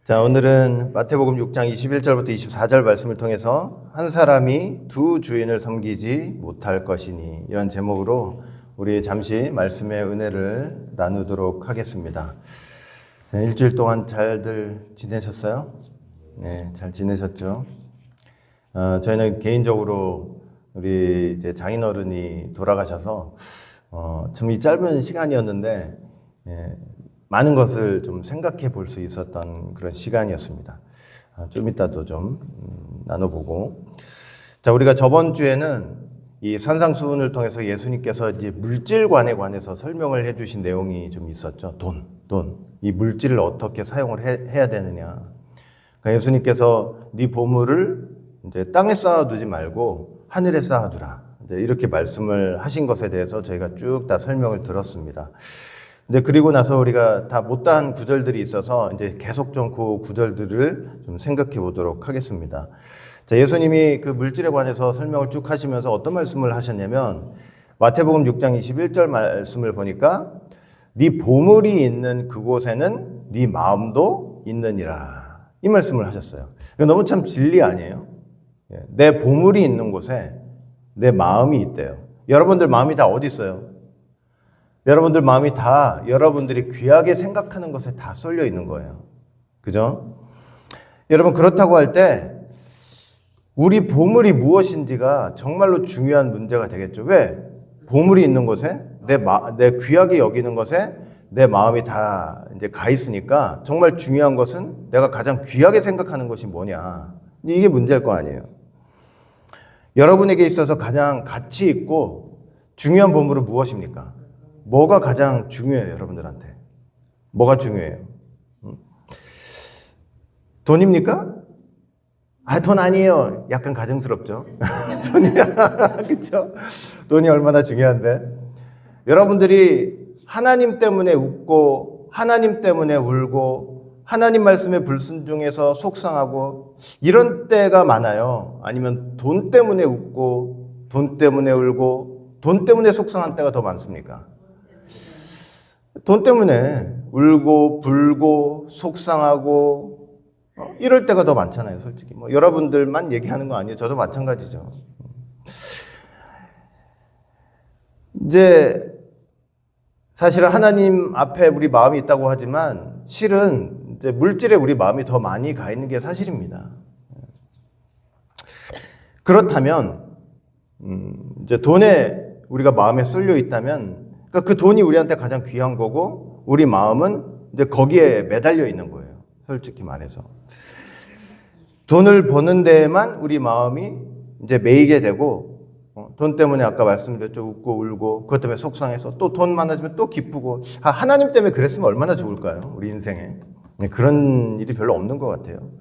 자, 오늘은 마태복음 6장 21절부터 24절 말씀을 통해서 한 사람이 두 주인을 섬기지 못할 것이니 이런 제목으로 우리 잠시 말씀의 은혜를 나누도록 하겠습니다. 자, 일주일 동안 잘들 지내셨어요? 네, 잘 지내셨죠? 저희는 개인적으로 우리 이제 장인어른이 돌아가셔서 참 이 짧은 시간이었는데 많은 것을 좀 생각해 볼 수 있었던 그런 시간이었습니다. 좀 이따도 좀 나눠보고. 자, 우리가 저번 주에는 이 산상수훈을 통해서 예수님께서 이제 물질관에 관해서 설명을 해 주신 내용이 좀 있었죠. 돈. 이 물질을 어떻게 사용을 해야 되느냐. 그러니까 예수님께서 네 보물을 이제 땅에 쌓아두지 말고 하늘에 쌓아두라. 이제 이렇게 말씀을 하신 것에 대해서 저희가 쭉 다 설명을 들었습니다. 근데 그리고 나서 우리가 다 못다한 구절들이 있어서 이제 계속 좀 그 구절들을 좀 생각해 보도록 하겠습니다. 자, 예수님이 그 물질에 관해서 설명을 쭉 하시면서 어떤 말씀을 하셨냐면 마태복음 6장 21절 말씀을 보니까 네 보물이 있는 그곳에는 네 마음도 있느니라. 이 말씀을 하셨어요. 이거 너무 참 진리 아니에요? 내 보물이 있는 곳에 내 마음이 있대요. 여러분들 마음이 다 어디 있어요? 여러분들 마음이 다 여러분들이 귀하게 생각하는 것에 다 쏠려 있는 거예요. 그죠? 여러분, 그렇다고 할 때 우리 보물이 무엇인지가 정말로 중요한 문제가 되겠죠. 왜? 보물이 있는 곳에 내 귀하게 여기는 것에 내 마음이 다 이제 가 있으니까 정말 중요한 것은 내가 가장 귀하게 생각하는 것이 뭐냐. 이게 문제일 거 아니에요. 여러분에게 있어서 가장 가치 있고 중요한 보물은 무엇입니까? 뭐가 가장 중요해요, 여러분들한테? 뭐가 중요해요? 돈입니까? 돈 아니에요. 약간 가증스럽죠? 그쵸? 돈이 얼마나 중요한데? 여러분들이 하나님 때문에 웃고, 하나님 때문에 울고, 하나님 말씀에 불순종해서 속상하고, 이런 때가 많아요. 아니면 돈 때문에 웃고, 돈 때문에 울고, 돈 때문에 속상한 때가 더 많습니까? 돈 때문에 울고 불고 속상하고 이럴 때가 더 많잖아요, 솔직히. 뭐 여러분들만 얘기하는 거 아니에요. 저도 마찬가지죠. 이제 사실은 하나님 앞에 우리 마음이 있다고 하지만 실은 이제 물질에 우리 마음이 더 많이 가 있는 게 사실입니다. 그렇다면 이제 돈에 우리가 마음에 쏠려 있다면 그러니까 그 돈이 우리한테 가장 귀한 거고 우리 마음은 이제 거기에 매달려 있는 거예요. 솔직히 말해서. 돈을 버는 데에만 우리 마음이 이제 매이게 되고 돈 때문에 아까 말씀드렸죠. 웃고 울고 그것 때문에 속상해서 또 돈 많아지면 또 기쁘고 하나님 때문에 그랬으면 얼마나 좋을까요? 우리 인생에. 그런 일이 별로 없는 것 같아요.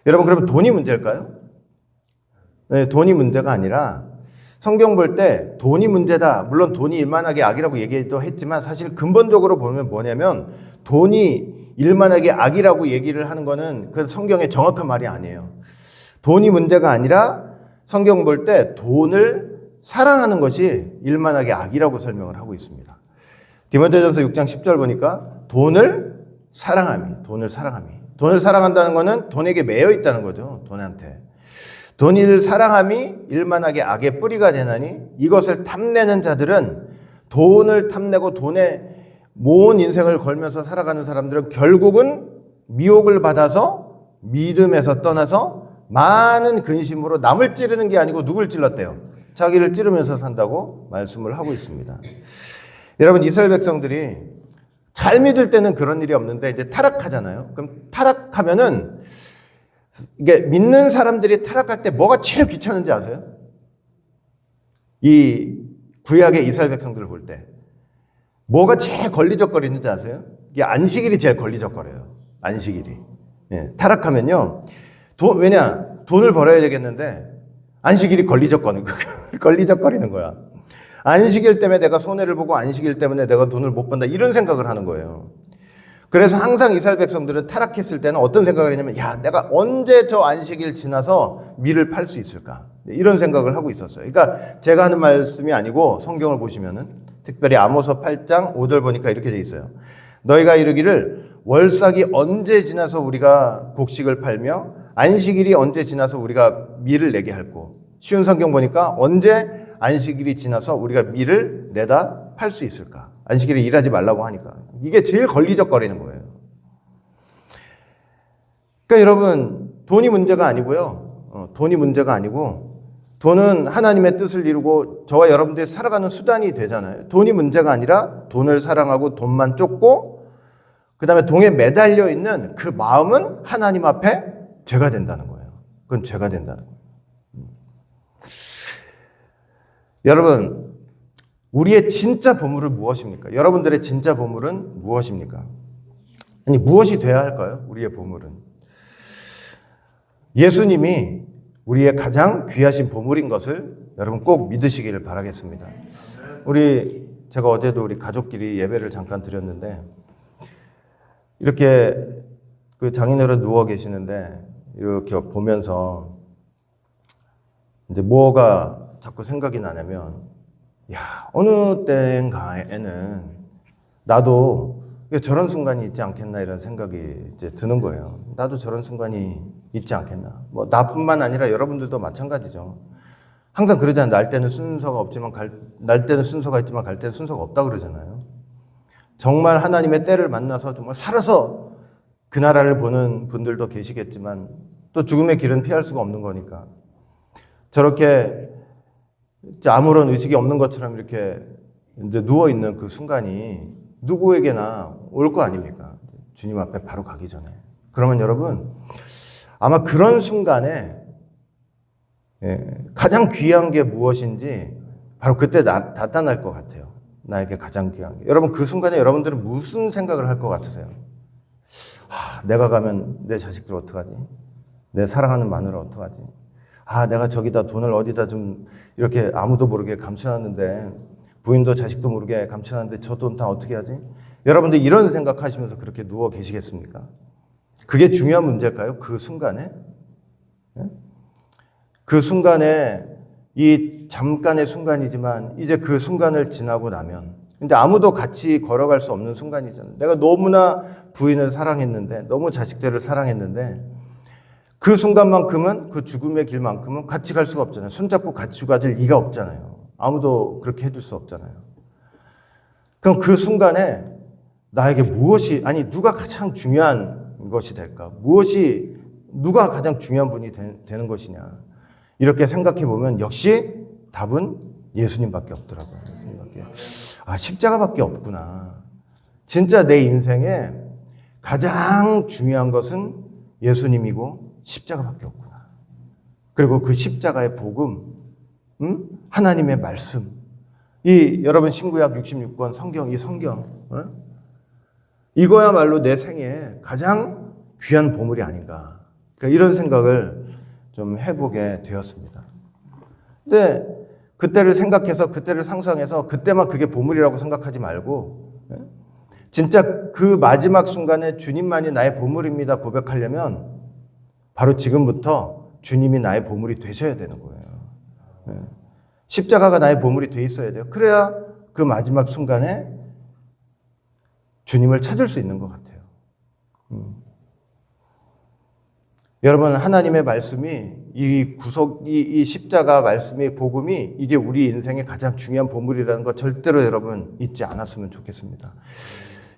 여러분, 그러면 돈이 문제일까요? 네, 돈이 문제가 아니라 성경 볼 때 돈이 문제다. 물론 돈이 일만하게 악이라고 얘기도 했지만 사실 근본적으로 보면 뭐냐면 돈이 일만하게 악이라고 얘기를 하는 거는 그 성경의 정확한 말이 아니에요. 돈이 문제가 아니라 성경 볼 때 돈을 사랑하는 것이 일만하게 악이라고 설명을 하고 있습니다. 디모데전서 6장 10절 보니까 돈을 사랑함이. 돈을 사랑한다는 거는 돈에게 매여 있다는 거죠. 돈한테. 돈을 사랑함이 일만하게 악의 뿌리가 되나니 이것을 탐내는 자들은 돈을 탐내고 돈에 모은 인생을 걸면서 살아가는 사람들은 결국은 미혹을 받아서 믿음에서 떠나서 많은 근심으로 남을 찌르는 게 아니고 누굴 찔렀대요? 자기를 찌르면서 산다고 말씀을 하고 있습니다. 여러분, 이스라엘 백성들이 잘 믿을 때는 그런 일이 없는데 이제 타락하잖아요. 그럼 타락하면은 이게 믿는 사람들이 타락할 때 뭐가 제일 귀찮은지 아세요? 이 구약의 이스라엘 백성들을 볼 때 뭐가 제일 걸리적거리는지 아세요? 이게 안식일이 제일 걸리적거려요. 안식일이. 타락하면요. 왜냐? 돈을 벌어야 되겠는데 안식일이 걸리적거리는 거야. 안식일 때문에 내가 손해를 보고 안식일 때문에 내가 돈을 못 번다 이런 생각을 하는 거예요. 그래서 항상 이스라엘 백성들은 타락했을 때는 어떤 생각을 했냐면 내가 언제 저 안식일 지나서 밀을 팔 수 있을까? 이런 생각을 하고 있었어요. 그러니까 제가 하는 말씀이 아니고 성경을 보시면은 특별히 아모스 8장 5절 보니까 이렇게 돼 있어요. 너희가 이르기를 월삭이 언제 지나서 우리가 곡식을 팔며 안식일이 언제 지나서 우리가 밀을 내게 할고, 쉬운 성경 보니까 언제 안식일이 지나서 우리가 밀을 내다 팔 수 있을까? 안식일에 일하지 말라고 하니까. 이게 제일 걸리적거리는 거예요. 그러니까 여러분, 돈이 문제가 아니고요. 돈이 문제가 아니고, 돈은 하나님의 뜻을 이루고 저와 여러분들이 살아가는 수단이 되잖아요. 돈이 문제가 아니라 돈을 사랑하고 돈만 쫓고, 그 다음에 돈에 매달려 있는 그 마음은 하나님 앞에 죄가 된다는 거예요. 그건 죄가 된다는 거예요. 여러분, 우리의 진짜 보물은 무엇입니까? 여러분들의 진짜 보물은 무엇입니까? 아니, 무엇이 돼야 할까요? 우리의 보물은. 예수님이 우리의 가장 귀하신 보물인 것을 여러분 꼭 믿으시기를 바라겠습니다. 제가 어제도 우리 가족끼리 예배를 잠깐 드렸는데, 이렇게 그 장인어른 누워 계시는데, 이렇게 보면서 이제 뭐가 자꾸 생각이 나냐면, 어느 때인가에는 나도 저런 순간이 있지 않겠나, 이런 생각이 이제 드는 거예요. 나도 저런 순간이 있지 않겠나. 뭐 나뿐만 아니라 여러분들도 마찬가지죠. 항상 그러잖아요. 날 때는 순서가 없지만 날 때는 순서가 있지만 갈 때는 순서가 없다 그러잖아요. 정말 하나님의 때를 만나서 정말 살아서 그 나라를 보는 분들도 계시겠지만 또 죽음의 길은 피할 수가 없는 거니까 저렇게 아무런 의식이 없는 것처럼 이렇게 이제 누워 있는 그 순간이 누구에게나 올 거 아닙니까? 주님 앞에 바로 가기 전에. 그러면 여러분, 아마 그런 순간에 가장 귀한 게 무엇인지 바로 그때 나타날 것 같아요. 나에게 가장 귀한 게. 여러분, 그 순간에 여러분들은 무슨 생각을 할 것 같으세요? 내가 가면 내 자식들 어떡하지? 내 사랑하는 마누라 어떡하지? 내가 저기다 돈을 어디다 좀 이렇게 아무도 모르게 감춰놨는데, 부인도 자식도 모르게 감춰놨는데 저 돈 다 어떻게 하지? 여러분들 이런 생각하시면서 그렇게 누워 계시겠습니까? 그게 중요한 문제일까요? 그 순간에? 그 순간에 이 잠깐의 순간이지만 이제 그 순간을 지나고 나면 근데 아무도 같이 걸어갈 수 없는 순간이잖아요. 내가 너무나 부인을 사랑했는데, 너무 자식들을 사랑했는데 그 순간만큼은, 그 죽음의 길만큼은 같이 갈 수가 없잖아요. 손잡고 같이 가질 리가 없잖아요. 아무도 그렇게 해줄 수 없잖아요. 그럼 그 순간에 나에게 누가 가장 중요한 것이 될까? 누가 가장 중요한 분이 되는 것이냐? 이렇게 생각해 보면 역시 답은 예수님밖에 없더라고요. 예수님밖에. 십자가밖에 없구나. 진짜 내 인생에 가장 중요한 것은 예수님이고 십자가밖에 없구나. 그리고 그 십자가의 복음, 하나님의 말씀, 여러분 신구약 66권 성경, 이 성경, 이거야말로 내 생에 가장 귀한 보물이 아닌가. 그러니까 이런 생각을 좀 해보게 되었습니다. 근데 그때를 생각해서, 그때를 상상해서 그때만 그게 보물이라고 생각하지 말고 진짜 그 마지막 순간에 주님만이 나의 보물입니다 고백하려면 바로 지금부터 주님이 나의 보물이 되셔야 되는 거예요. 십자가가 나의 보물이 돼 있어야 돼요. 그래야 그 마지막 순간에 주님을 찾을 수 있는 것 같아요. 여러분, 하나님의 말씀이 이 십자가 말씀의 복음이 이게 우리 인생의 가장 중요한 보물이라는 거 절대로 여러분 잊지 않았으면 좋겠습니다.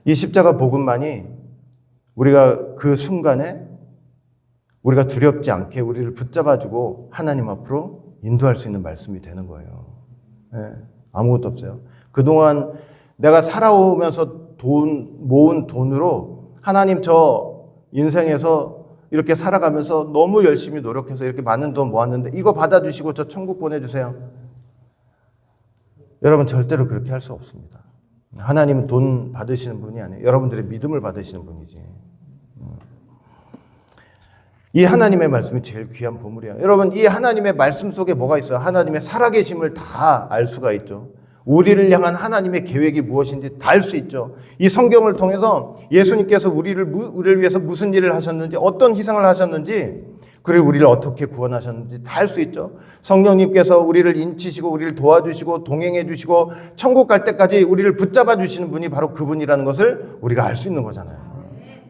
이 십자가 복음만이 우리가 그 순간에 우리가 두렵지 않게 우리를 붙잡아주고 하나님 앞으로 인도할 수 있는 말씀이 되는 거예요. 아무것도 없어요. 그동안 내가 살아오면서 모은 돈으로 하나님 저 인생에서 이렇게 살아가면서 너무 열심히 노력해서 이렇게 많은 돈 모았는데 이거 받아주시고 저 천국 보내주세요. 여러분 절대로 그렇게 할 수 없습니다. 하나님은 돈 받으시는 분이 아니에요. 여러분들의 믿음을 받으시는 분이지. 이 하나님의 말씀이 제일 귀한 보물이에요. 여러분, 이 하나님의 말씀 속에 뭐가 있어요? 하나님의 살아계심을 다 알 수가 있죠. 우리를 향한 하나님의 계획이 무엇인지 다 알 수 있죠. 이 성경을 통해서 예수님께서 우리를 위해서 무슨 일을 하셨는지, 어떤 희생을 하셨는지, 그리고 우리를 어떻게 구원하셨는지 다 알 수 있죠. 성령님께서 우리를 인치시고 우리를 도와주시고 동행해 주시고 천국 갈 때까지 우리를 붙잡아 주시는 분이 바로 그분이라는 것을 우리가 알 수 있는 거잖아요.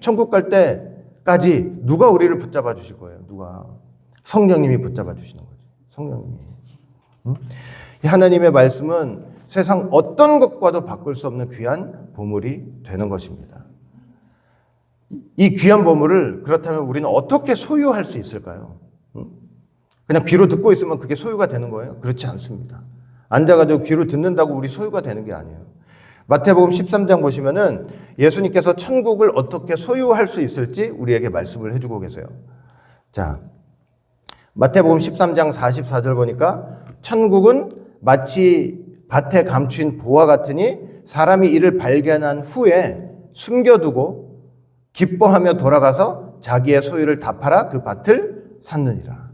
천국 갈 때까지 누가 우리를 붙잡아 주실 거예요? 누가? 성령님이 붙잡아 주시는 거죠. 성령님이. 하나님의 말씀은 세상 어떤 것과도 바꿀 수 없는 귀한 보물이 되는 것입니다. 이 귀한 보물을 그렇다면 우리는 어떻게 소유할 수 있을까요? 그냥 귀로 듣고 있으면 그게 소유가 되는 거예요? 그렇지 않습니다. 앉아가지고 귀로 듣는다고 우리 소유가 되는 게 아니에요. 마태복음 13장 보시면은 예수님께서 천국을 어떻게 소유할 수 있을지 우리에게 말씀을 해주고 계세요. 자, 마태복음 13장 44절 보니까 천국은 마치 밭에 감춘 보화 같으니 사람이 이를 발견한 후에 숨겨두고 기뻐하며 돌아가서 자기의 소유를 다 팔아 그 밭을 샀느니라.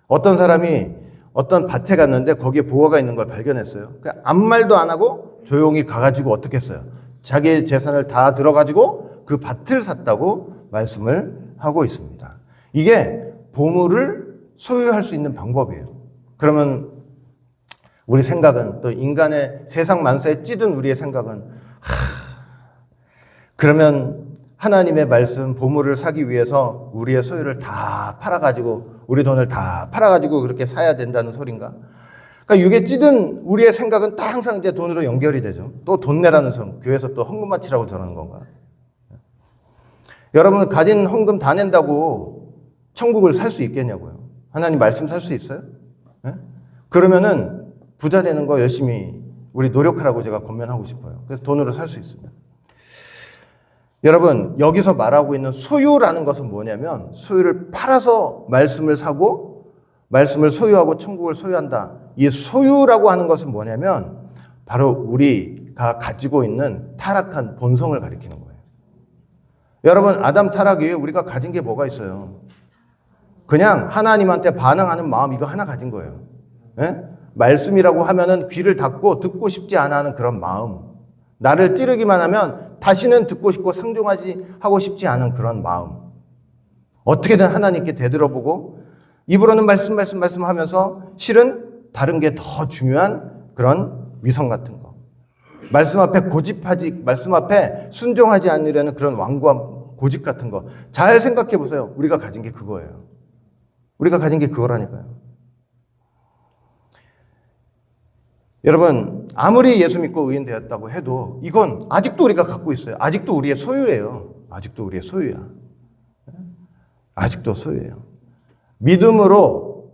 어떤 사람이 어떤 밭에 갔는데 거기에 보화가 있는 걸 발견했어요. 그러니까 아무 말도 안 하고 조용히 가가지고 어떻게 했어요? 자기의 재산을 다 들어가지고 그 밭을 샀다고 말씀을 하고 있습니다. 이게 보물을 소유할 수 있는 방법이에요. 그러면 우리 생각은 또 인간의 세상 만사에 찌든 우리의 생각은 그러면 하나님의 말씀 보물을 사기 위해서 우리의 소유를 다 팔아가지고 우리 돈을 다 팔아가지고 그렇게 사야 된다는 소린가? 그러니까 이게 찌든 우리의 생각은 다 항상 이제 돈으로 연결이 되죠. 또 돈 내라는 성, 교회에서 또 헌금 바치라고 저러는 건가? 여러분 가진 헌금 다 낸다고 천국을 살 수 있겠냐고요? 하나님 말씀 살 수 있어요? 네? 그러면은 부자 되는 거 열심히 우리 노력하라고 제가 권면하고 싶어요. 그래서 돈으로 살 수 있습니다. 여러분 여기서 말하고 있는 소유라는 것은 뭐냐면 소유를 팔아서 말씀을 사고 말씀을 소유하고 천국을 소유한다. 이 소유라고 하는 것은 뭐냐면 바로 우리가 가지고 있는 타락한 본성을 가리키는 거예요. 여러분 아담 타락 이후에 우리가 가진 게 뭐가 있어요? 그냥 하나님한테 반항하는 마음 이거 하나 가진 거예요. 네? 말씀이라고 하면은 귀를 닫고 듣고 싶지 않아 하는 그런 마음. 나를 찌르기만 하면 다시는 듣고 싶고 상종하고 싶지 않은 그런 마음. 어떻게든 하나님께 되들어보고 입으로는 말씀하면서 실은 다른 게 더 중요한 그런 위선 같은 거. 말씀 앞에 고집하지, 말씀 앞에 순종하지 않으려는 그런 완고한 고집 같은 거. 잘 생각해 보세요. 우리가 가진 게 그거예요. 우리가 가진 게 그거라니까요. 여러분 아무리 예수 믿고 의인 되었다고 해도 이건 아직도 우리가 갖고 있어요. 아직도 우리의 소유예요. 아직도 우리의 소유야. 아직도 소유예요. 믿음으로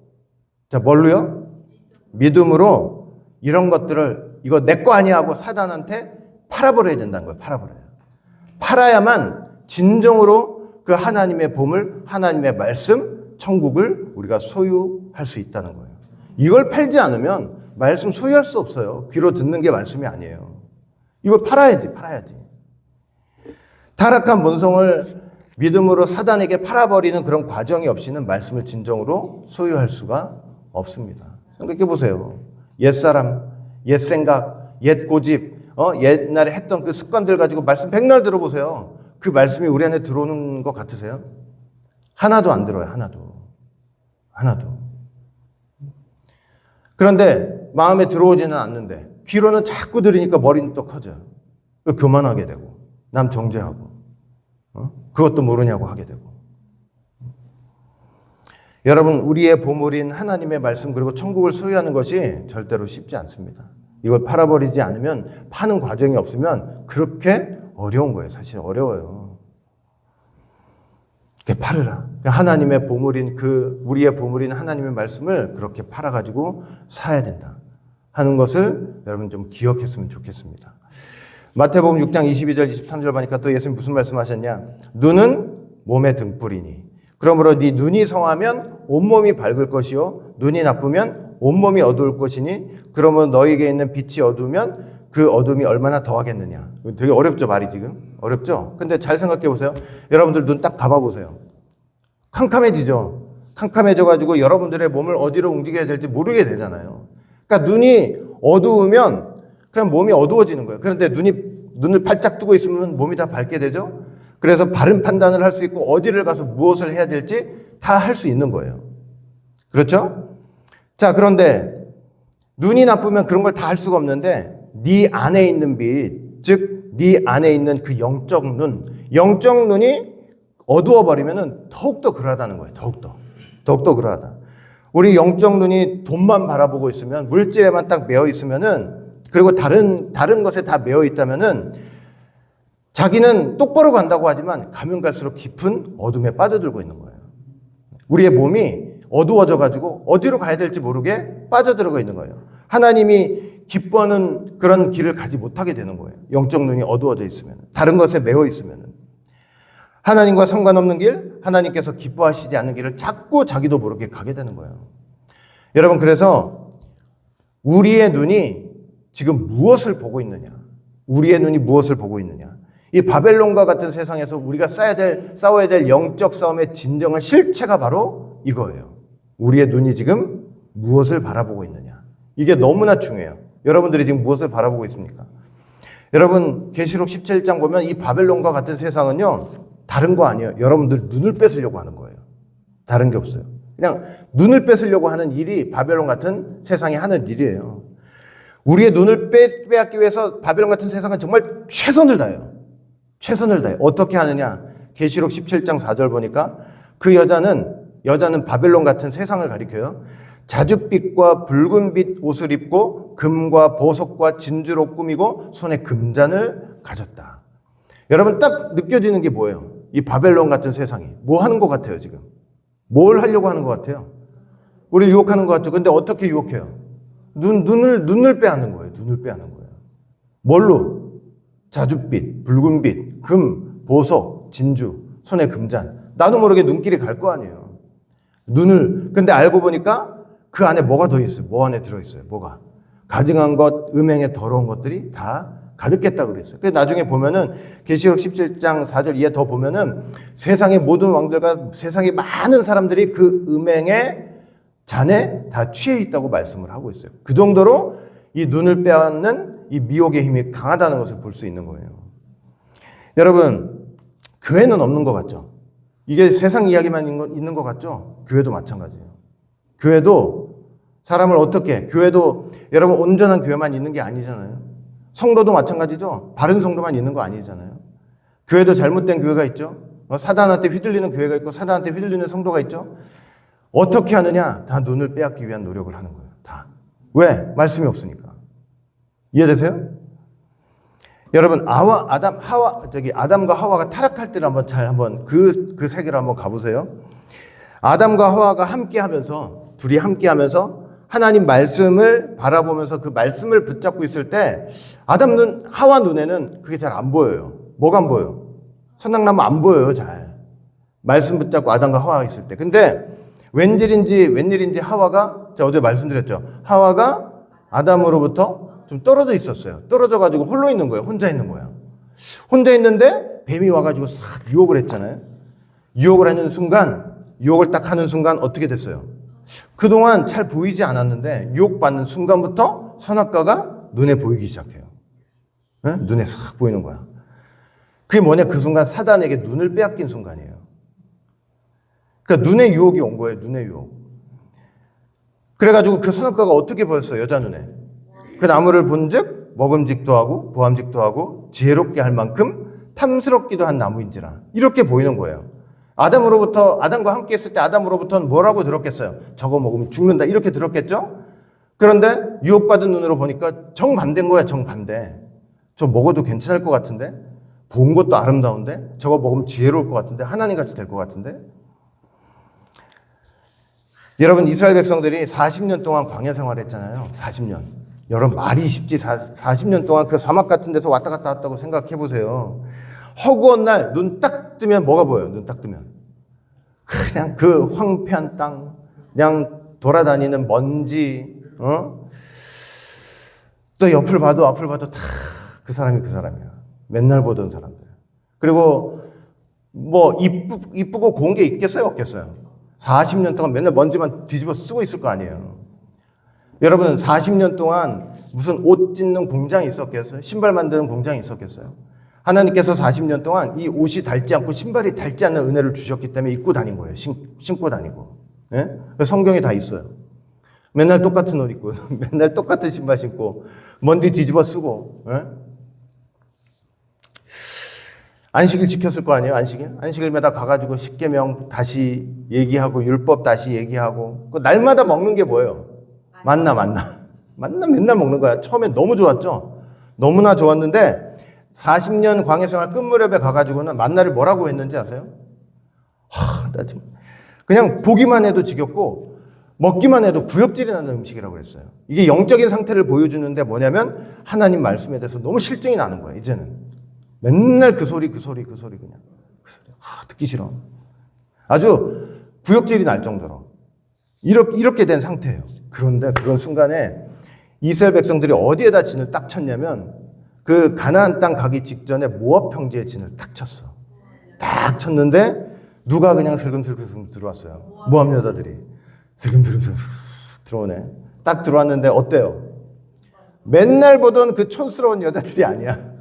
자 뭘로요? 믿음으로 이런 것들을 이거 내 거 아니야 하고 사단한테 팔아버려야 된다는 거예요. 팔아버려요. 팔아야만 진정으로 그 하나님의 보물, 하나님의 말씀, 천국을 우리가 소유할 수 있다는 거예요. 이걸 팔지 않으면 말씀 소유할 수 없어요. 귀로 듣는 게 말씀이 아니에요. 이걸 팔아야지. 타락한 본성을 믿음으로 사단에게 팔아버리는 그런 과정이 없이는 말씀을 진정으로 소유할 수가 없습니다. 생각해 보세요. 옛사람, 옛생각, 옛 고집, 옛날에 했던 그 습관들 가지고 말씀 백날 들어보세요. 그 말씀이 우리 안에 들어오는 것 같으세요? 하나도 안 들어요. 하나도. 그런데 마음에 들어오지는 않는데 귀로는 자꾸 들으니까 머리는 또 커져요. 교만하게 되고 남 정죄하고 그것도 모르냐고 하게 되고. 여러분 우리의 보물인 하나님의 말씀 그리고 천국을 소유하는 것이 절대로 쉽지 않습니다. 이걸 팔아버리지 않으면 파는 과정이 없으면 그렇게 어려운 거예요. 사실 어려워요. 팔으라. 하나님의 보물인 우리의 보물인 하나님의 말씀을 그렇게 팔아가지고 사야 된다 하는 것을 여러분 좀 기억했으면 좋겠습니다. 마태복음 6장 22절 23절 보니까 또 예수님 무슨 말씀하셨냐? 눈은 몸의 등불이니 그러므로 네 눈이 성하면 온몸이 밝을 것이요 눈이 나쁘면 온몸이 어두울 것이니 그러면 너에게 있는 빛이 어두우면 그 어둠이 얼마나 더하겠느냐. 되게 어렵죠 말이 지금? 어렵죠? 근데 잘 생각해 보세요. 여러분들 눈 딱 감아 보세요. 캄캄해지죠? 캄캄해져가지고 여러분들의 몸을 어디로 움직여야 될지 모르게 되잖아요. 그러니까 눈이 어두우면 그냥 몸이 어두워지는 거예요. 그런데 눈을 팔짝 뜨고 있으면 몸이 다 밝게 되죠? 그래서 바른 판단을 할 수 있고 어디를 가서 무엇을 해야 될지 다 할 수 있는 거예요. 그렇죠? 자, 그런데 눈이 나쁘면 그런 걸 다 할 수가 없는데 네 안에 있는 빛, 즉 네 안에 있는 그 영적 눈이 어두워 버리면은 더욱더 그러하다는 거예요. 더욱더 그러하다. 우리 영적 눈이 돈만 바라보고 있으면, 물질에만 딱 매여 있으면은, 그리고 다른 것에 다 매여 있다면은 자기는 똑바로 간다고 하지만 가면 갈수록 깊은 어둠에 빠져들고 있는 거예요. 우리의 몸이 어두워져 가지고 어디로 가야 될지 모르게 빠져들어가 있는 거예요. 하나님이 기뻐하는 그런 길을 가지 못하게 되는 거예요. 영적 눈이 어두워져 있으면, 다른 것에 매여 있으면. 하나님과 상관없는 길, 하나님께서 기뻐하시지 않는 길을 자꾸 자기도 모르게 가게 되는 거예요. 여러분, 그래서 우리의 눈이 지금 무엇을 보고 있느냐? 우리의 눈이 무엇을 보고 있느냐? 이 바벨론과 같은 세상에서 우리가 싸워야 될 영적 싸움의 진정한 실체가 바로 이거예요. 우리의 눈이 지금 무엇을 바라보고 있느냐? 이게 너무나 중요해요. 여러분들이 지금 무엇을 바라보고 있습니까? 여러분, 계시록 17장 보면 이 바벨론과 같은 세상은요, 다른 거 아니에요. 여러분들 눈을 뺏으려고 하는 거예요. 다른 게 없어요. 그냥 눈을 뺏으려고 하는 일이 바벨론 같은 세상이 하는 일이에요. 우리의 눈을 빼앗기 위해서 바벨론 같은 세상은 정말 최선을 다해요. 최선을 다해요. 어떻게 하느냐? 계시록 17장 4절 보니까 그 여자는 바벨론 같은 세상을 가리켜요. 자줏빛과 붉은빛 옷을 입고 금과 보석과 진주로 꾸미고 손에 금잔을 가졌다. 여러분, 딱 느껴지는 게 뭐예요? 이 바벨론 같은 세상이 뭐 하는 것 같아요? 지금 뭘 하려고 하는 것 같아요? 우리를 유혹하는 것 같죠. 근데 어떻게 유혹해요? 눈을 빼앗는 거예요. 눈을 빼앗는 거예요. 뭘로? 자줏빛, 붉은빛, 금, 보석, 진주, 손에 금잔. 나도 모르게 눈길이 갈 거 아니에요. 근데 알고 보니까 그 안에 뭐가 더 있어요? 뭐 안에 들어있어요? 뭐가? 가증한 것, 음행의 더러운 것들이 다 가득했다고 그랬어요. 그래서 나중에 보면은 계시록 17장 4절 이하 더 보면은 세상의 모든 왕들과 세상의 많은 사람들이 그 음행의 잔에 다 취해 있다고 말씀을 하고 있어요. 그 정도로 이 눈을 빼앗는 이 미혹의 힘이 강하다는 것을 볼 수 있는 거예요. 여러분, 교회는 없는 것 같죠? 이게 세상 이야기만 있는 것 같죠? 교회도 마찬가지예요. 교회도 사람을 어떻게, 교회도 여러분 온전한 교회만 있는 게 아니잖아요. 성도도 마찬가지죠. 바른 성도만 있는 거 아니잖아요. 교회도 잘못된 교회가 있죠. 사단한테 휘둘리는 교회가 있고 사단한테 휘둘리는 성도가 있죠. 어떻게 하느냐? 다 눈을 빼앗기 위한 노력을 하는 거예요. 다. 왜? 말씀이 없으니까. 이해되세요? 여러분, 아담과 하와가 타락할 때를 한번 그 세계로 한번 가보세요. 아담과 하와가 둘이 함께 하면서 하나님 말씀을 바라보면서 그 말씀을 붙잡고 있을 때 하와 눈에는 그게 잘 안 보여요. 뭐가 안 보여요? 선악나무 안 보여요, 잘. 말씀 붙잡고 아담과 하와가 있을 때. 근데 웬일인지 하와가, 제가 어제 말씀드렸죠. 하와가 아담으로부터 좀 떨어져 있었어요. 떨어져가지고 홀로 있는 거예요. 혼자 있는 거예요. 혼자 있는데 뱀이 와가지고 싹 유혹을 했잖아요. 유혹을 딱 하는 순간 어떻게 됐어요? 그동안 잘 보이지 않았는데 유혹받는 순간부터 선악과가 눈에 보이기 시작해요. 네? 눈에 싹 보이는 거야. 그게 뭐냐? 그 순간 사단에게 눈을 빼앗긴 순간이에요. 그러니까 눈에 유혹이 온 거예요. 눈에 유혹. 그래가지고 그 선악과가 어떻게 보였어요? 여자 눈에. 그 나무를 본즉 먹음직도 하고 보암직도 하고 지혜롭게 할 만큼 탐스럽기도 한 나무인지라. 이렇게 보이는 거예요. 아담과 함께 했을 때 아담으로부터는 뭐라고 들었겠어요? 저거 먹으면 죽는다. 이렇게 들었겠죠? 그런데 유혹받은 눈으로 보니까 정반대인 거야, 정반대. 저 먹어도 괜찮을 것 같은데? 본 것도 아름다운데? 저거 먹으면 지혜로울 것 같은데? 하나님같이 될 것 같은데? 여러분, 이스라엘 백성들이 40년 동안 광야 생활을 했잖아요. 40년. 여러분, 말이 쉽지. 40년 동안 그 사막 같은 데서 왔다 갔다 왔다고 생각해 보세요. 허구한 날 눈 딱 뜨면 뭐가 보여요? 눈 딱 뜨면 그냥 그 황폐한 땅, 그냥 돌아다니는 먼지, 또 앞을 봐도 다 그 사람이야. 맨날 보던 사람들. 그리고 뭐 이쁘고 고운 게 있겠어요, 없겠어요? 40년 동안 맨날 먼지만 뒤집어 쓰고 있을 거 아니에요. 여러분, 40년 동안 무슨 옷 찢는 공장이 있었겠어요? 신발 만드는 공장이 있었겠어요? 하나님께서 40년 동안 이 옷이 닳지 않고 신발이 닳지 않는 은혜를 주셨기 때문에 입고 다닌 거예요. 신고 다니고. 예? 성경에 다 있어요. 맨날 똑같은 옷 입고 맨날 똑같은 신발 신고 먼지 뒤집어 쓰고. 예? 안식일 지켰을 거 아니에요? 안식일마다 가가지고 십계명 다시 얘기하고 율법 다시 얘기하고 그 날마다 먹는 게 뭐예요? 만나 맨날 먹는 거야. 처음엔 너무 좋았죠. 너무나 좋았는데 40년 광야생활 끝무렵에 가가지고는 만나를 뭐라고 했는지 아세요? 나 지금 그냥 보기만 해도 지겹고 먹기만 해도 구역질이 나는 음식이라고 그랬어요. 이게 영적인 상태를 보여주는데 뭐냐면 하나님 말씀에 대해서 너무 실증이 나는 거예요. 이제는 맨날 그 소리 그냥 그 소리. 듣기 싫어. 아주 구역질이 날 정도로 이렇게 된 상태예요. 그런데 그런 순간에 이스라엘 백성들이 어디에다 진을 딱 쳤냐면 그 가나안 땅 가기 직전에 모압 평지에 진을 딱 쳤어. 딱 쳤는데 누가 그냥 슬금슬금 들어왔어요. 모압 여자들이 슬금슬금 들어오네. 딱 들어왔는데 어때요? 맨날 보던 그 촌스러운 여자들이 아니야.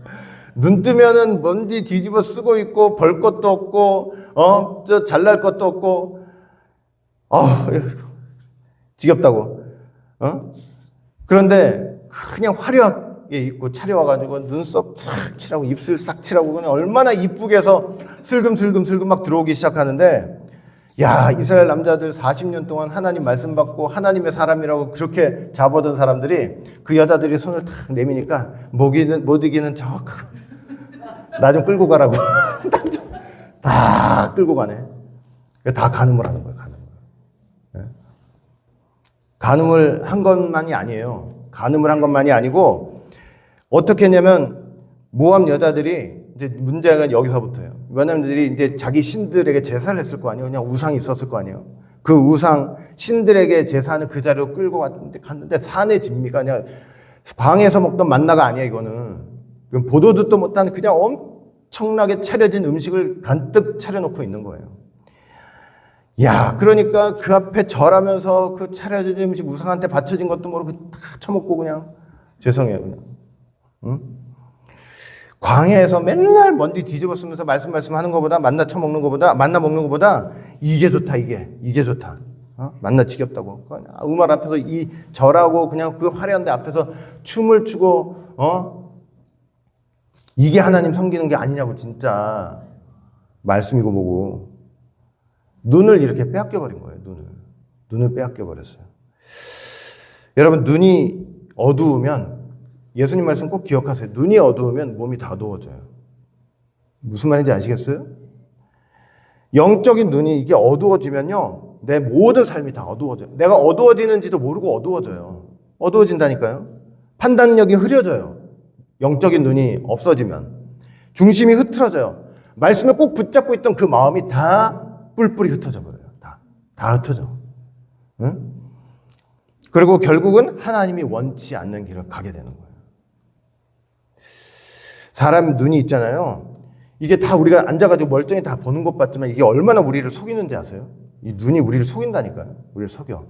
눈 뜨면은 먼지 뒤집어 쓰고 있고 벌 것도 없고 저 잘날 것도 없고 지겹다고. 그런데 그냥 화려하게 입고 차려와가지고 눈썹 싹 칠하고 입술 싹 칠하고 그냥 얼마나 이쁘게 해서 슬금슬금 막 들어오기 시작하는데 야, 이스라엘 남자들 40년 동안 하나님 말씀 받고 하나님의 사람이라고 그렇게 잡아둔 사람들이 그 여자들이 손을 탁 내미니까 못 이기는 나 좀 끌고 가라고 다 끌고 가네. 다 간음을 하는 거예요. 간음을 한 것만이 아니에요. 간음을 한 것만이 아니고 어떻게 했냐면 모압 여자들이 이제 문제가 여기서부터예요. 왜냐면 이제 자기 신들에게 제사를 했을 거 아니에요. 그냥 우상이 있었을 거 아니에요. 그 우상 신들에게 제사는 그 자리로 끌고 갔는데 산의 진미가 그냥 광에서 먹던 만나가 아니야. 이거는 보도 듣도 못한 그냥 엄청나게 차려진 음식을 간뜩 차려놓고 있는 거예요. 야, 그러니까 그 앞에 절하면서 그 차려진 음식 우상한테 바쳐진 것도 모르고 다 처먹고 그냥 죄송해요 그냥. 응? 광야에서 맨날 먼지 뒤집어 쓰면서 말씀하는 것보다 만나 먹는 것보다 이게 좋다. 이게 좋다. 만나 지겹다고. 음악 앞에서 이 절하고 그냥 그 화려한 데 앞에서 춤을 추고 이게 하나님 섬기는 게 아니냐고 진짜 말씀이고 뭐고. 눈을 이렇게 빼앗겨 버린 거예요. 눈을 빼앗겨 버렸어요. 여러분 눈이 어두우면 예수님 말씀 꼭 기억하세요. 눈이 어두우면 몸이 다 어두워져요. 무슨 말인지 아시겠어요? 영적인 눈이 이게 어두워지면요. 내 모든 삶이 다 어두워져요. 내가 어두워지는지도 모르고 어두워져요. 어두워진다니까요. 판단력이 흐려져요. 영적인 눈이 없어지면. 중심이 흐트러져요. 말씀을 꼭 붙잡고 있던 그 마음이 다 뿔뿔이 흩어져 버려요. 다 흩어져. 응? 그리고 결국은 하나님이 원치 않는 길을 가게 되는 거예요. 사람 눈이 있잖아요. 이게 다 우리가 앉아가지고 멀쩡히 다 보는 것 같지만 이게 얼마나 우리를 속이는지 아세요? 이 눈이 우리를 속인다니까요. 우리를 속여.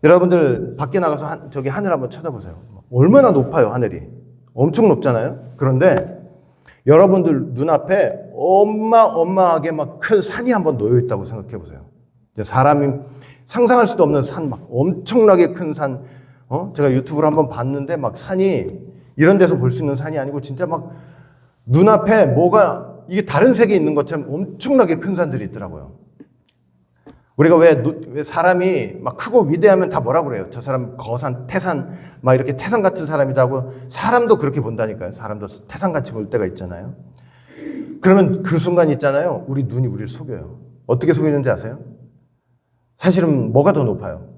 여러분들 밖에 나가서 저기 하늘 한번 쳐다보세요. 얼마나 높아요, 하늘이. 엄청 높잖아요. 그런데 여러분들 눈앞에 어마어마하게 막 큰 산이 한번 놓여 있다고 생각해 보세요. 사람이 상상할 수도 없는 산, 막 엄청나게 큰 산. 제가 유튜브로 한번 봤는데 막 산이 이런 데서 볼 수 있는 산이 아니고 진짜 막 눈앞에 뭐가 이게 다른 세계에 있는 것처럼 엄청나게 큰 산들이 있더라고요. 우리가 왜 사람이 막 크고 위대하면 다 뭐라고 그래요? 저 사람 거산, 태산, 막 이렇게 태산 같은 사람이다 하고 사람도 그렇게 본다니까요. 사람도 태산같이 볼 때가 있잖아요. 그러면 그 순간 있잖아요. 우리 눈이 우리를 속여요. 어떻게 속이는지 아세요? 사실은 뭐가 더 높아요?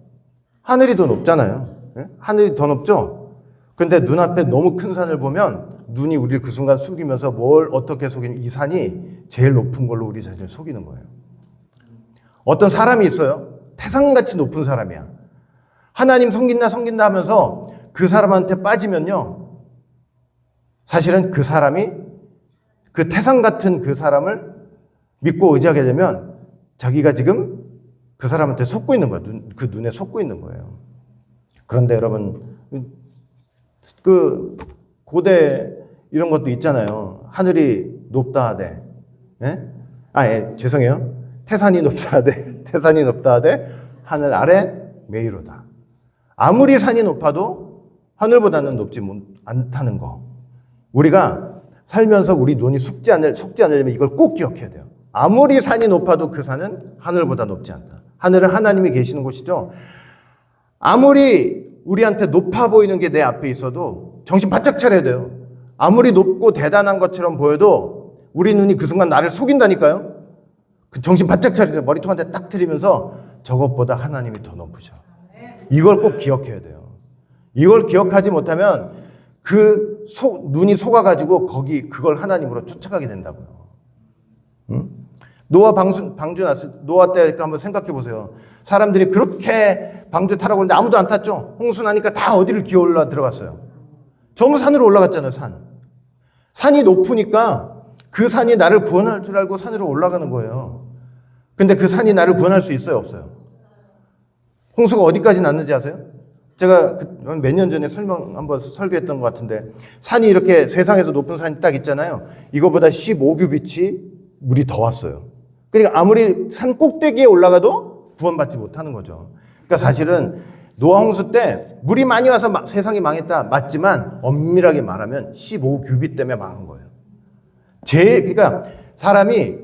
하늘이 더 높잖아요. 네? 하늘이 더 높죠? 근데 눈앞에 너무 큰 산을 보면 눈이 우리를 그 순간 속이면서 뭘 어떻게 속이는 이 산이 제일 높은 걸로 우리 자신을 속이는 거예요. 어떤 사람이 있어요. 태산같이 높은 사람이야. 하나님 섬긴다 하면서 그 사람한테 빠지면요. 사실은 그 사람이 그 태산 같은 그 사람을 믿고 의지하게 되면 자기가 지금 그 사람한테 속고 있는 거예요. 그 눈에 속고 있는 거예요. 그런데 여러분, 그 고대 이런 것도 있잖아요. 하늘이 높다 하되, 죄송해요. 태산이 높다 하되 하늘 아래 메이로다. 아무리 산이 높아도 하늘보다는 높지 않다는 거. 우리가 살면서 우리 눈이 속지 않으려면 이걸 꼭 기억해야 돼요. 아무리 산이 높아도 그 산은 하늘보다 높지 않다. 하늘은 하나님이 계시는 곳이죠. 아무리 우리한테 높아 보이는 게 내 앞에 있어도 정신 바짝 차려야 돼요. 아무리 높고 대단한 것처럼 보여도 우리 눈이 그 순간 나를 속인다니까요. 그 정신 바짝 차리세요. 머리통 한 대 딱 들이면서 저것보다 하나님이 더 높으셔. 이걸 꼭 기억해야 돼요. 이걸 기억하지 못하면 눈이 속아가지고 그걸 하나님으로 쫓아가게 된다고요. 응? 노아 방주 났을 노아 때 한번 생각해 보세요. 사람들이 그렇게 방주 타라고 했는데 아무도 안 탔죠. 홍수 나니까 다 어디를 기어올라 들어갔어요. 전부 산으로 올라갔잖아요. 산이 높으니까 그 산이 나를 구원할 줄 알고 산으로 올라가는 거예요. 근데 그 산이 나를 구원할 수 있어요, 없어요? 홍수가 어디까지 났는지 아세요? 제가 몇 년 전에 한번 설교했던 것 같은데, 산이 이렇게 세상에서 높은 산이 딱 있잖아요. 이거보다 15규비치 물이 더 왔어요. 그러니까 아무리 산 꼭대기에 올라가도 구원받지 못하는 거죠. 그러니까 사실은 노아 홍수 때 물이 많이 와서 세상이 망했다 맞지만 엄밀하게 말하면 15규빗 때문에 망한 거예요. 그러니까 사람이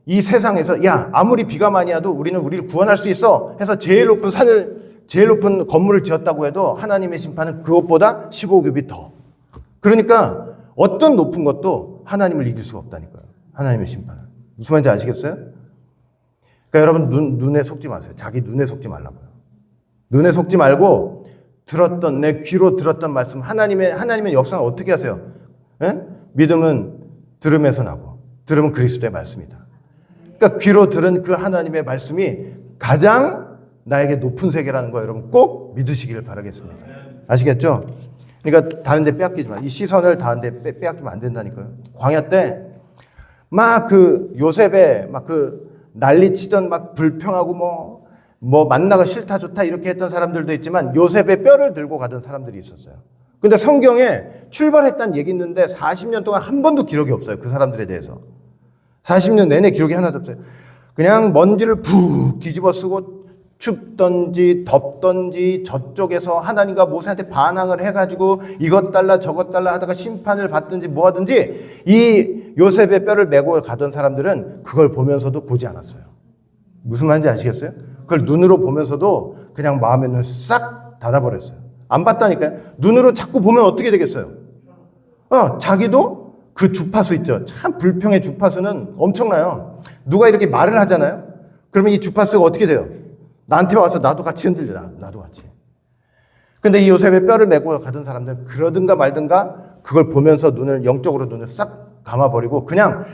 이 세상에서 아무리 비가 많이 와도 우리를 구원할 수 있어 해서 제일 높은 건물을 지었다고 해도 하나님의 심판은 그것보다 15규빗 더. 그러니까 어떤 높은 것도 하나님을 이길 수가 없다니까요. 하나님의 심판은. 무슨 말인지 아시겠어요? 그러니까 여러분 눈에 속지 마세요. 자기 눈에 속지 말라고요. 눈에 속지 말고 내 귀로 들었던 말씀, 하나님의 역사는 어떻게 하세요? 예? 믿음은 들음에서 나고 들음은 그리스도의 말씀이다. 그러니까 귀로 들은 그 하나님의 말씀이 가장 나에게 높은 세계라는 거 여러분 꼭 믿으시기를 바라겠습니다. 아시겠죠? 그러니까 다른 데 빼앗기지 마. 이 시선을 다른 데 빼앗기면 안 된다니까요. 광야 때 막 요셉의 난리치던 불평하고 뭐 만나가 싫다 좋다 이렇게 했던 사람들도 있지만 요셉의 뼈를 들고 가던 사람들이 있었어요. 근데 성경에 출발했다는 얘기 있는데 40년 동안 한 번도 기록이 없어요. 그 사람들에 대해서. 40년 내내 기록이 하나도 없어요. 그냥 먼지를 푹 뒤집어 쓰고 춥던지 덥던지 저쪽에서 하나님과 모세한테 반항을 해가지고 이것 달라 저것 달라 하다가 심판을 받든지 뭐 하든지 이 요셉의 뼈를 메고 가던 사람들은 그걸 보면서도 보지 않았어요. 무슨 말인지 아시겠어요? 그걸 눈으로 보면서도 그냥 마음의 눈을 싹 닫아버렸어요. 안 봤다니까요. 눈으로 자꾸 보면 어떻게 되겠어요? 자기도 그 주파수 있죠. 참 불평의 주파수는 엄청나요. 누가 이렇게 말을 하잖아요. 그러면 이 주파수가 어떻게 돼요? 나한테 와서 나도 같이 흔들려. 나도 같이. 근데 이 요셉의 뼈를 메고 가던 사람들은 그러든가 말든가 그걸 보면서 영적으로 눈을 싹 감아버리고 그냥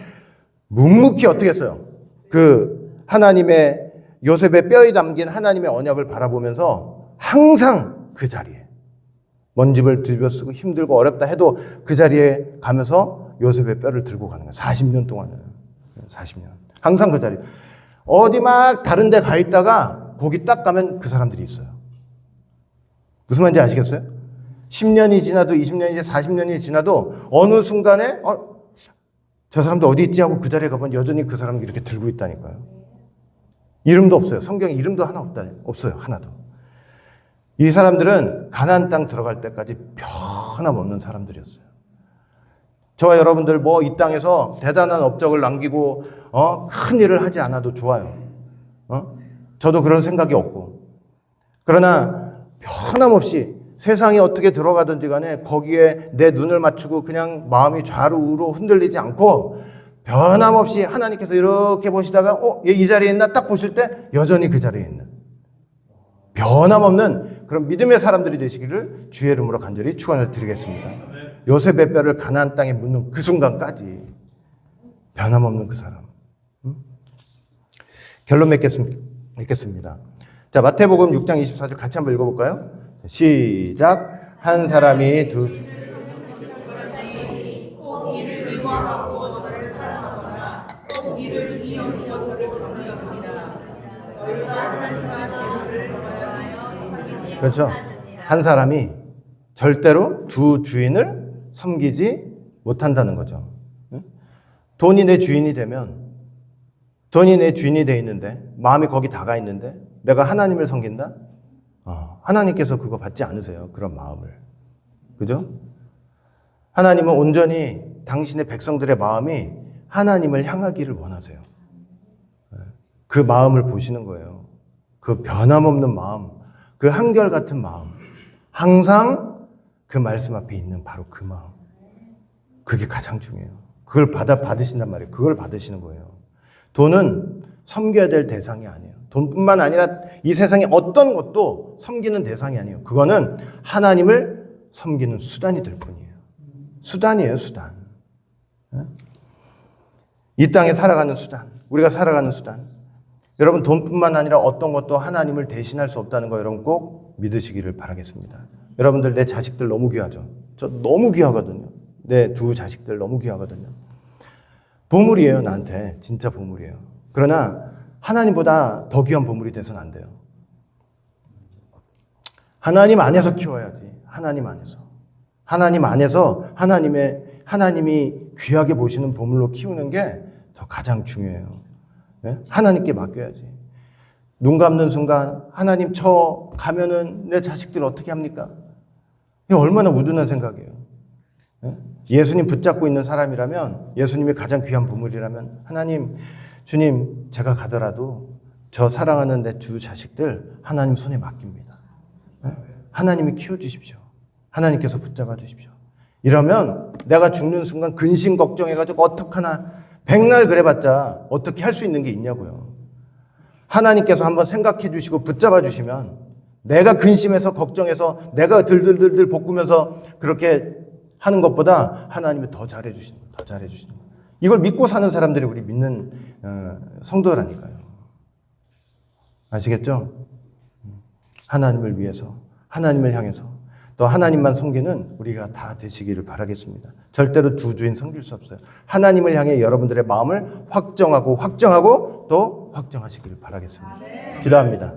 묵묵히 어떻게 했어요? 그 하나님의 요셉의 뼈에 담긴 하나님의 언약을 바라보면서 항상 그 자리에 먼지를 뒤집어 쓰고 힘들고 어렵다 해도 그 자리에 가면서 요셉의 뼈를 들고 가는 거예요. 40년 동안은. 40년. 항상 그 자리. 어디 막 다른 데 가 있다가 거기 딱 가면 그 사람들이 있어요. 무슨 말인지 아시겠어요? 10년이 지나도 20년이 40년이 지나도 어느 순간에 저 사람도 어디 있지 하고 그 자리에 가보면 여전히 그 사람이 이렇게 들고 있다니까요. 이름도 없어요. 성경에 이름도 하나 없어요. 하나도. 이 사람들은 가나안 땅 들어갈 때까지 변함없는 사람들이었어요. 저와 여러분들 이 땅에서 대단한 업적을 남기고 큰 일을 하지 않아도 좋아요. 저도 그런 생각이 없고. 그러나 변함없이 세상이 어떻게 들어가든지 간에 거기에 내 눈을 맞추고 그냥 마음이 좌로 우로 흔들리지 않고 변함없이 하나님께서 이렇게 보시다가 얘 이 자리에 있나 딱 보실 때 여전히 그 자리에 있는 변함없는 그런 믿음의 사람들이 되시기를 주의 이름으로 간절히 축원을 드리겠습니다. 요셉의 뼈를 가나안 땅에 묻는 그 순간까지 변함없는 그 사람. 결론 맺겠습니다. 자, 마태복음 6장 24절 같이 한번 읽어볼까요? 시작. 한 사람이 그렇죠. 한 사람이 절대로 두 주인을 섬기지 못한다는 거죠. 돈이 내 주인이 되면 돈이 내 주인이 돼 있는데 마음이 거기 다가 있는데 내가 하나님을 섬긴다? 하나님께서 그거 받지 않으세요. 그런 마음을. 그죠? 하나님은 온전히 당신의 백성들의 마음이 하나님을 향하기를 원하세요. 그 마음을 보시는 거예요. 그 변함없는 마음, 그 한결같은 마음, 항상 그 말씀 앞에 있는 바로 그 마음. 그게 가장 중요해요. 그걸 받으신단 말이에요. 그걸 받으시는 거예요. 돈은 섬겨야 될 대상이 아니에요. 돈뿐만 아니라 이 세상의 어떤 것도 섬기는 대상이 아니에요. 그거는 하나님을 섬기는 수단이 될 뿐이에요. 수단이에요, 수단. 이 땅에 살아가는 수단, 우리가 살아가는 수단. 여러분, 돈뿐만 아니라 어떤 것도 하나님을 대신할 수 없다는 거 여러분 꼭 믿으시기를 바라겠습니다. 여러분들, 내 자식들 너무 귀하죠? 저 너무 귀하거든요. 내 두 자식들 너무 귀하거든요. 보물이에요, 나한테. 진짜 보물이에요. 그러나 하나님보다 더 귀한 보물이 돼서는 안 돼요. 하나님 안에서 키워야지. 하나님 안에서. 하나님 안에서 하나님이 귀하게 보시는 보물로 키우는 게 더 가장 중요해요. 네? 하나님께 맡겨야지. 눈 감는 순간 하나님 저 가면은 내 자식들 어떻게 합니까? 이게 얼마나 우둔한 생각이에요. 네? 예수님 붙잡고 있는 사람이라면, 예수님이 가장 귀한 보물이라면, 하나님, 주님, 제가 가더라도 저 사랑하는 내 주 자식들 하나님 손에 맡깁니다. 네? 하나님이 키워주십시오. 하나님께서 붙잡아 주십시오. 이러면 내가 죽는 순간 근심 걱정해가지고 어떡하나, 백날 그래봤자 어떻게 할 수 있는 게 있냐고요. 하나님께서 한번 생각해 주시고 붙잡아 주시면, 내가 근심해서 걱정해서 내가 들들들들 볶으면서 그렇게 하는 것보다 하나님이 더 잘해 주시는 거예요. 더 잘해 주시는 거예요. 이걸 믿고 사는 사람들이 우리 믿는 성도라니까요. 아시겠죠? 하나님을 위해서, 하나님을 향해서, 또 하나님만 섬기는 우리가 다 되시기를 바라겠습니다. 절대로 두 주인 섬길 수 없어요. 하나님을 향해 여러분들의 마음을 확정하고 또 확정하시기를 바라겠습니다. 기도합니다.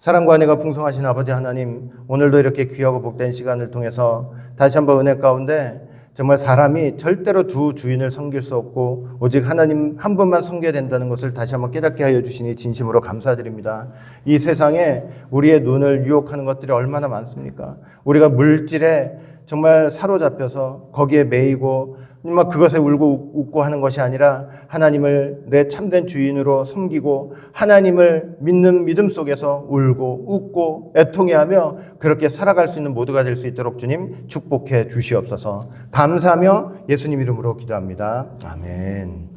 사랑과 은혜가 풍성하신 아버지 하나님, 오늘도 이렇게 귀하고 복된 시간을 통해서 다시 한번 은혜 가운데 정말 사람이 절대로 두 주인을 섬길 수 없고 오직 하나님 한 분만 섬겨야 된다는 것을 다시 한번 깨닫게 하여 주시니 진심으로 감사드립니다. 이 세상에 우리의 눈을 유혹하는 것들이 얼마나 많습니까? 우리가 물질에 정말 사로잡혀서 거기에 매이고 막 그것에 울고 웃고 하는 것이 아니라 하나님을 내 참된 주인으로 섬기고 하나님을 믿는 믿음 속에서 울고 웃고 애통해하며 그렇게 살아갈 수 있는 모두가 될 수 있도록 주님 축복해 주시옵소서. 감사하며 예수님 이름으로 기도합니다. 아멘.